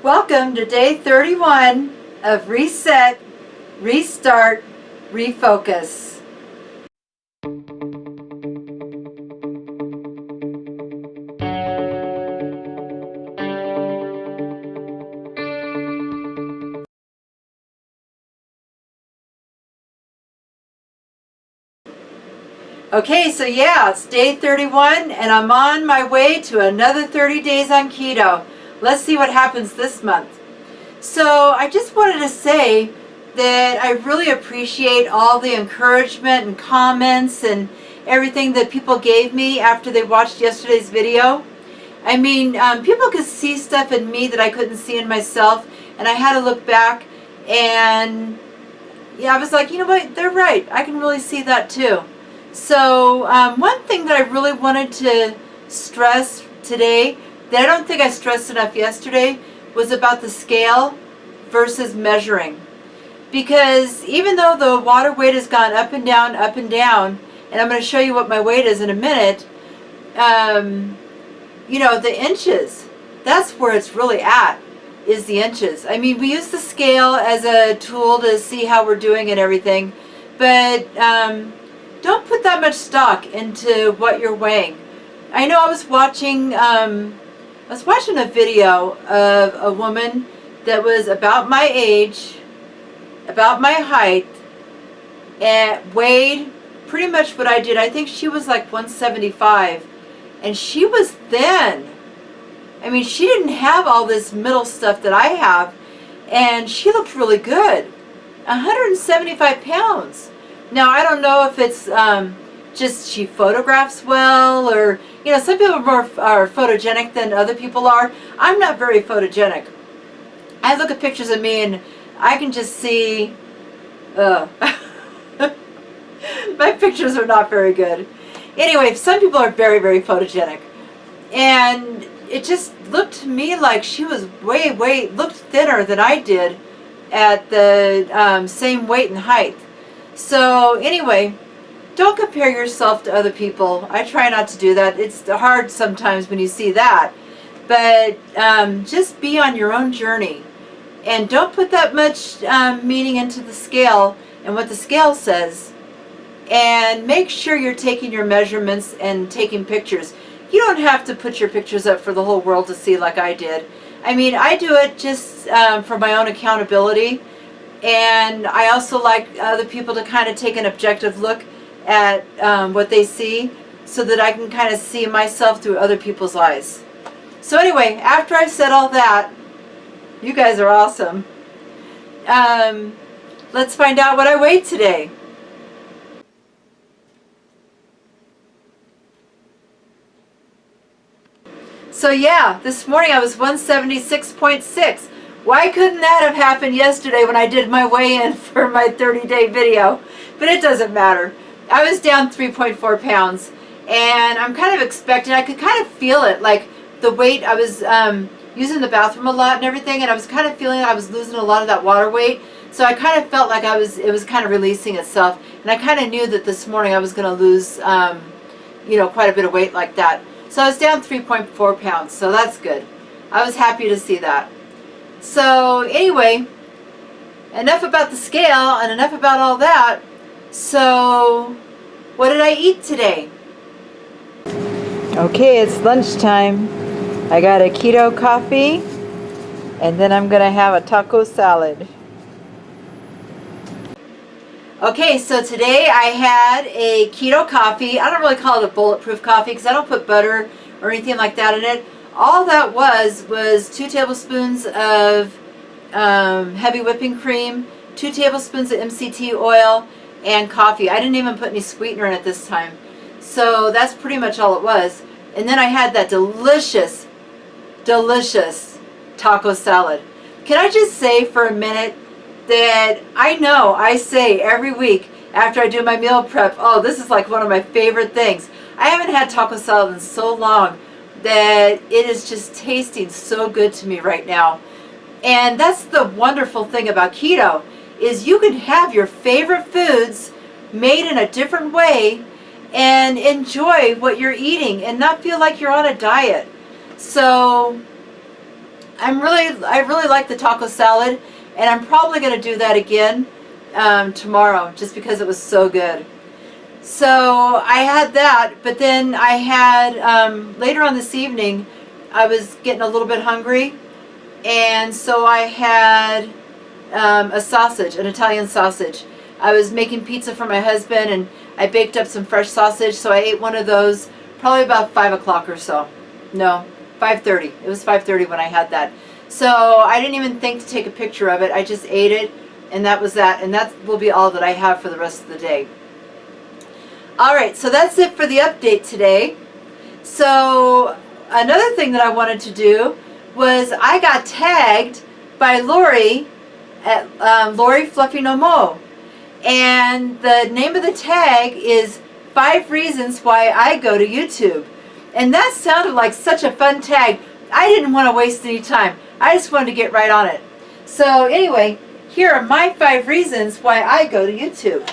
Welcome to day 31 of Reset, Restart, Refocus. Okay, so yeah, it's day 31 and I'm on my way to another 30 days on keto. Let's see what happens this month. So I just wanted to say that I really appreciate all the encouragement and comments and everything that people gave me after they watched yesterday's video. I mean, people could see stuff in me that I couldn't see in myself, and I had to look back and yeah, I was like, you know what, they're right. I can really see that too. So one thing that I really wanted to stress today that I don't think I stressed enough yesterday was about the scale versus measuring. Because even though the water weight has gone up and down, and I'm going to show you what my weight is in a minute, you know, the inches, that's where it's really at, is the inches. I mean, we use the scale as a tool to see how we're doing and everything, but don't put that much stock into what you're weighing. I know I was watching a video of a woman that was about my age, about my height, and weighed pretty much what I did. I think she was like 175, and she was thin. I mean, she didn't have all this middle stuff that I have, and she looked really good. 175 pounds. Now, I don't know if it's just she photographs well, or, you know, some people are photogenic than other people are. I'm not very photogenic. I look at pictures of me and I can just see, my pictures are not very good. Anyway, some people are very, very photogenic. And it just looked to me like she was looked thinner than I did at the same weight and height. So anyway, don't compare yourself to other people. I try not to do that. It's hard sometimes when you see that. But just be on your own journey. And don't put that much meaning into the scale and what the scale says. And make sure you're taking your measurements and taking pictures. You don't have to put your pictures up for the whole world to see like I did. I mean, I do it just for my own accountability. And I also like other people to kind of take an objective look at what they see, so that I can kind of see myself through other people's eyes. So anyway, after I've said all that, you guys are awesome. Let's find out what I weighed today. So yeah, this morning I was 176.6. Why couldn't that have happened yesterday when I did my weigh-in for my 30-day video? But it doesn't matter. I was down 3.4 pounds, and I'm kind of expecting, I could kind of feel it, like the weight. I was using the bathroom a lot and everything, and I was kind of feeling I was losing a lot of that water weight. So I kind of felt like it was kind of releasing itself, and I kind of knew that this morning I was going to lose, you know, quite a bit of weight like that. So I was down 3.4 pounds, so that's good. I was happy to see that. So anyway, enough about the scale and enough about all that. So what did I eat today? Okay, it's lunchtime. I got a keto coffee, and then I'm going to have a taco salad. Okay, so today I had a keto coffee. I don't really call it a bulletproof coffee because I don't put butter or anything like that in it. All that was 2 tablespoons of heavy whipping cream, 2 tablespoons of MCT oil, and coffee. I didn't even put any sweetener in it this time. So that's pretty much all it was. And then I had that delicious, delicious taco salad. Can I just say for a minute that I know I say every week after I do my meal prep, oh, this is like one of my favorite things. I haven't had taco salad in so long that it is just tasting so good to me right now. And that's the wonderful thing about keto, is you can have your favorite foods made in a different way and enjoy what you're eating and not feel like you're on a diet. So I really like the taco salad, and I'm probably going to do that again tomorrow, just because it was so good. So I had that, but then I had, later on this evening, I was getting a little bit hungry, and so I had a sausage, an Italian sausage. I was making pizza for my husband, and I baked up some fresh sausage, so I ate one of those probably about 5 o'clock or so. No, 5:30. It was 5:30 when I had that. So I didn't even think to take a picture of it. I just ate it, and that was that, and that will be all that I have for the rest of the day. Alright, so that's it for the update today. So another thing that I wanted to do was I got tagged by Lori at Lori Fluffy No Mo. And the name of the tag is 5 Reasons Why I Go to YouTube. And that sounded like such a fun tag. I didn't want to waste any time. I just wanted to get right on it. So anyway, here are my 5 reasons why I go to YouTube.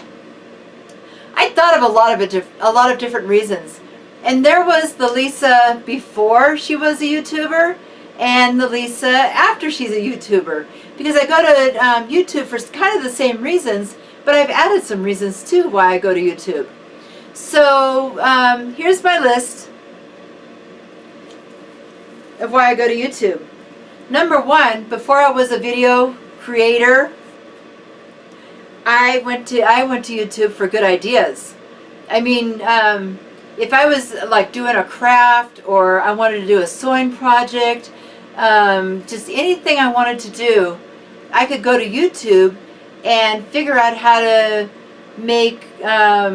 I thought of a lot of different reasons. And there was the Lisa before she was a YouTuber and the Lisa after she's a YouTuber. Because I go to YouTube for kind of the same reasons, but I've added some reasons too why I go to YouTube. So here's my list of why I go to YouTube. Number 1, before I was a video creator, I went to YouTube for good ideas. I mean, if I was like doing a craft, or I wanted to do a sewing project, just anything I wanted to do, I could go to YouTube and figure out how to make a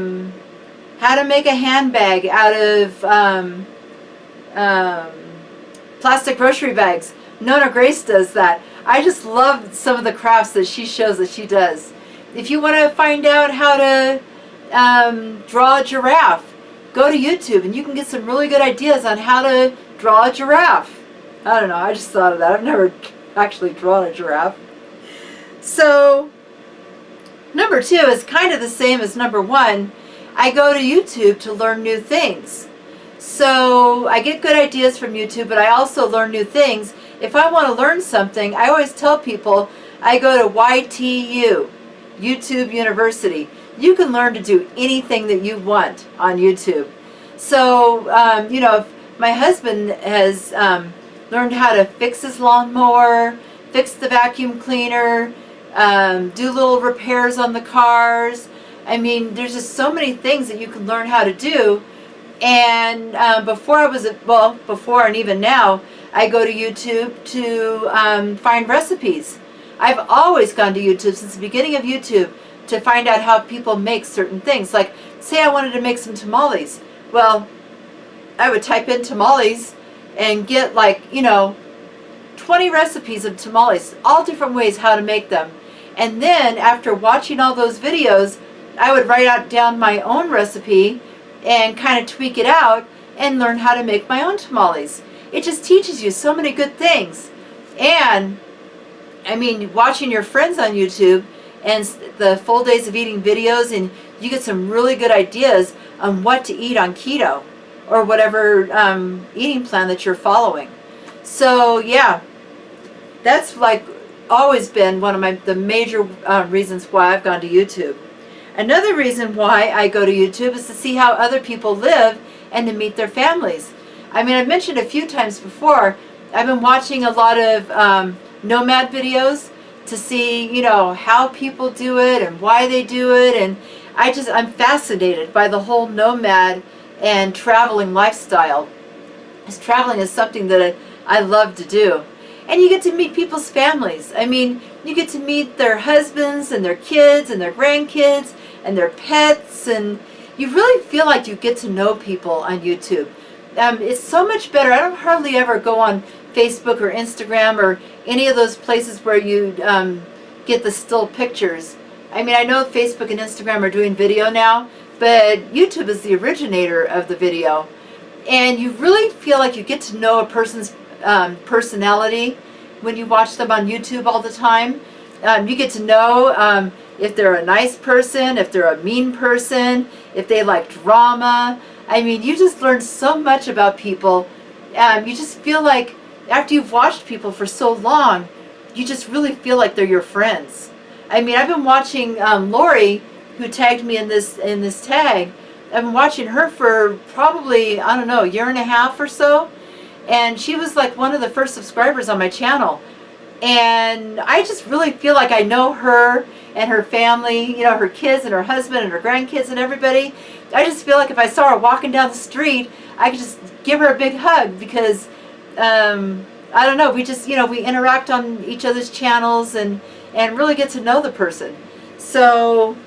handbag out of plastic grocery bags. Nona Grace does that. I just love some of the crafts that she shows that she does. If you want to find out how to draw a giraffe, go to YouTube and you can get some really good ideas on how to draw a giraffe. I don't know, I just thought of that. I've never actually drawn a giraffe. So, number 2 is kind of the same as number 1. I go to YouTube to learn new things. So, I get good ideas from YouTube, but I also learn new things. If I want to learn something, I always tell people I go to YTU, YouTube University. You can learn to do anything that you want on YouTube. So, you know, if my husband has learned how to fix his lawnmower, fix the vacuum cleaner, do little repairs on the cars. I mean, there's just so many things that you can learn how to do. And before and even now, I go to YouTube to find recipes. I've always gone to YouTube since the beginning of YouTube to find out how people make certain things. Like, say I wanted to make some tamales. Well, I would type in tamales and get, like, you know, 20 recipes of tamales, all different ways how to make them. And then after watching all those videos, I would write down my own recipe and kind of tweak it out and learn how to make my own tamales. It just teaches you so many good things. And I mean, watching your friends on YouTube and the full days of eating videos, and you get some really good ideas on what to eat on keto or whatever eating plan that you're following. So yeah, that's like always been one of the major reasons why I've gone to YouTube. Another reason why I go to YouTube is to see how other people live and to meet their families. I mean, I've mentioned a few times before, I've been watching a lot of nomad videos to see, you know, how people do it and why they do it. And I'm fascinated by the whole nomad and traveling lifestyle. Because traveling is something that I love to do. And you get to meet people's families. I mean, you get to meet their husbands and their kids and their grandkids and their pets, and you really feel like you get to know people on YouTube. It's so much better. I don't hardly ever go on Facebook or Instagram or any of those places where you get the still pictures. I mean, I know Facebook and Instagram are doing video now, but YouTube is the originator of the video. And you really feel like you get to know a person's personality when you watch them on YouTube all the time. You get to know if they're a nice person, if they're a mean person, if they like drama. I mean, you just learn so much about people. You just feel like after you've watched people for so long, you just really feel like they're your friends. I mean, I've been watching Lori, who tagged me in this tag. I've been watching her for probably, I don't know, a year and a half or so. And she was like one of the first subscribers on my channel. And I just really feel like I know her and her family, you know, her kids and her husband and her grandkids and everybody. I just feel like if I saw her walking down the street, I could just give her a big hug because, I don't know, we just, you know, we interact on each other's channels and really get to know the person. So,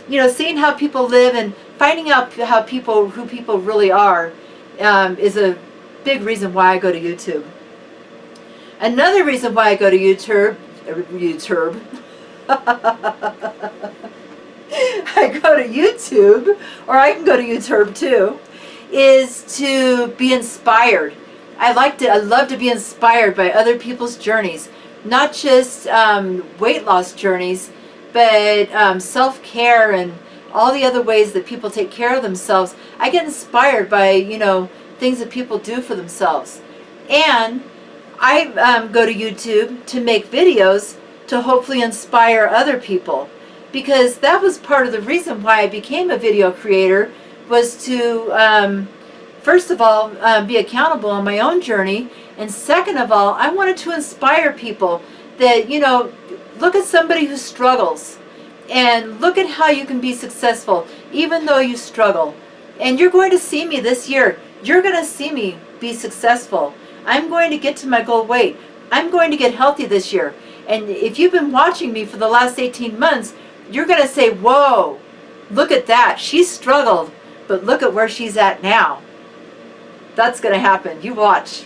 you know, seeing how people live and finding out who people really are is a big reason why I go to YouTube. Another reason why I go to YouTube, I go to YouTube, or I can go to YouTube too, is to be inspired. I love to be inspired by other people's journeys, not just weight loss journeys, but self-care and all the other ways that people take care of themselves. I get inspired by, you know, things that people do for themselves. And I go to YouTube to make videos to hopefully inspire other people, because that was part of the reason why I became a video creator, was to first of all be accountable on my own journey, and second of all, I wanted to inspire people that, you know, look at somebody who struggles and look at how you can be successful even though you struggle. And you're going to see me this year. You're going to see me be successful. I'm going to get to my goal weight. I'm going to get healthy this year. And if you've been watching me for the last 18 months, you're going to say, whoa, look at that. She struggled, but look at where she's at now. That's going to happen. You watch.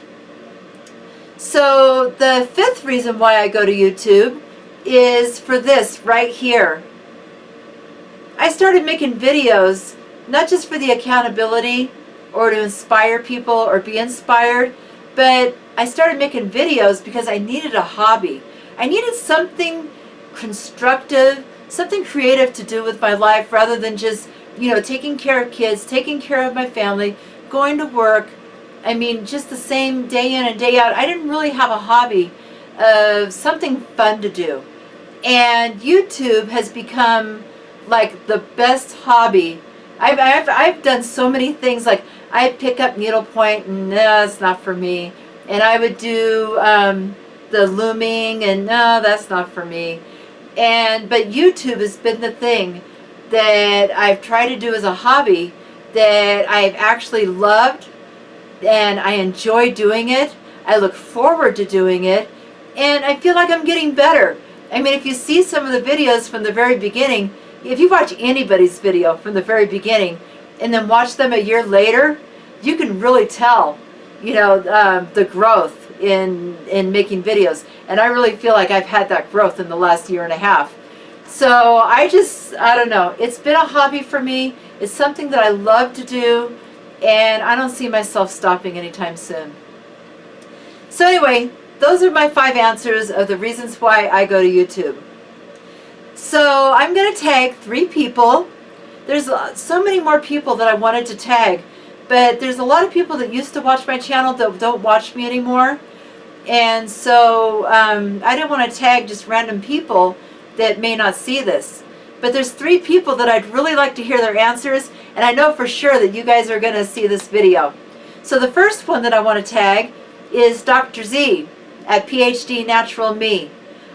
So the fifth reason why I go to YouTube is for this right here. I started making videos not just for the accountability or to inspire people or be inspired, but I started making videos because I needed a hobby. I needed something constructive, something creative to do with my life rather than just, you know, taking care of kids, taking care of my family, going to work. I mean, just the same day in and day out. I didn't really have a hobby of something fun to do. And YouTube has become like the best hobby. I've done so many things, like I pick up needlepoint and no, it's not for me. And I would do the looming and no, that's not for me. But YouTube has been the thing that I've tried to do as a hobby that I've actually loved, and I enjoy doing it. I look forward to doing it, and I feel like I'm getting better. I mean, if you see some of the videos from the very beginning, if you watch anybody's video from the very beginning and then watch them a year later, you can really tell, you know, the growth in making videos. And I really feel like I've had that growth in the last year and a half. So I don't know, it's been a hobby for me. It's something that I love to do, and I don't see myself stopping anytime soon. So anyway, those are my 5 answers of the reasons why I go to YouTube. So I'm going to tag 3 people. There's so many more people that I wanted to tag, but there's a lot of people that used to watch my channel that don't watch me anymore. And so I didn't want to tag just random people that may not see this. But there's 3 people that I'd really like to hear their answers, and I know for sure that you guys are going to see this video. So the first one that I want to tag is Dr. Z at PhD Natural Me.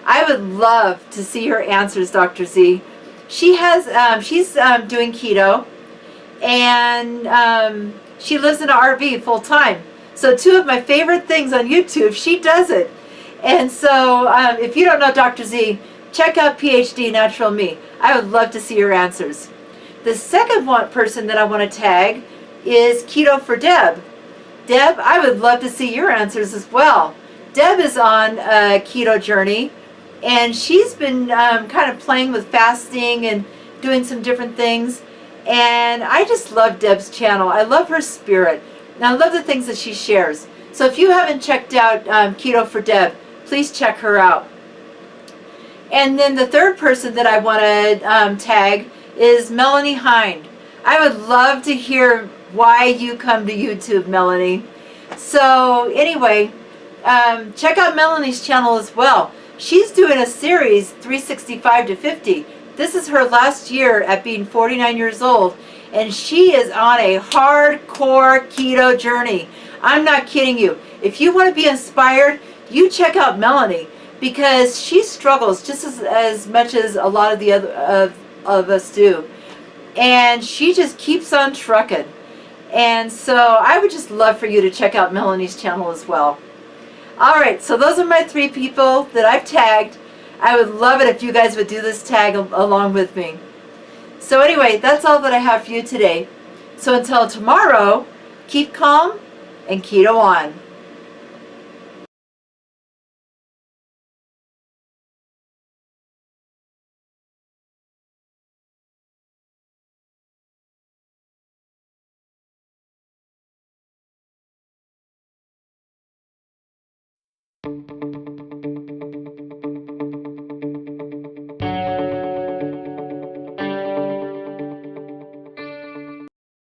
I would love to see her answers, Dr. Z. She has, she's doing keto, and she lives in an RV full time. So 2 of my favorite things on YouTube, she does it. And so if you don't know Dr. Z, check out PhD Natural Me. I would love to see your answers. The second person that I want to tag is Keto for Deb. Deb, I would love to see your answers as well. Deb is on a keto journey, and she's been kind of playing with fasting and doing some different things. And I just love Deb's channel. I love her spirit, and I love the things that she shares. So if you haven't checked out Keto for Deb, please check her out. And then the third person that I want to tag is Melanie Hinde. I would love to hear why you come to YouTube, Melanie. So anyway, check out Melanie's channel as well. She's doing a series 365 to 50. This is her last year at being 49 years old, and she is on a hardcore keto journey. I'm not kidding you. If you want to be inspired, you check out Melanie, because she struggles just as much as a lot of the other of us do, and she just keeps on trucking. And so I would just love for you to check out Melanie's channel as well. Alright, so those are my 3 people that I've tagged. I would love it if you guys would do this tag along with me. So anyway, that's all that I have for you today. So until tomorrow, keep calm and keto on.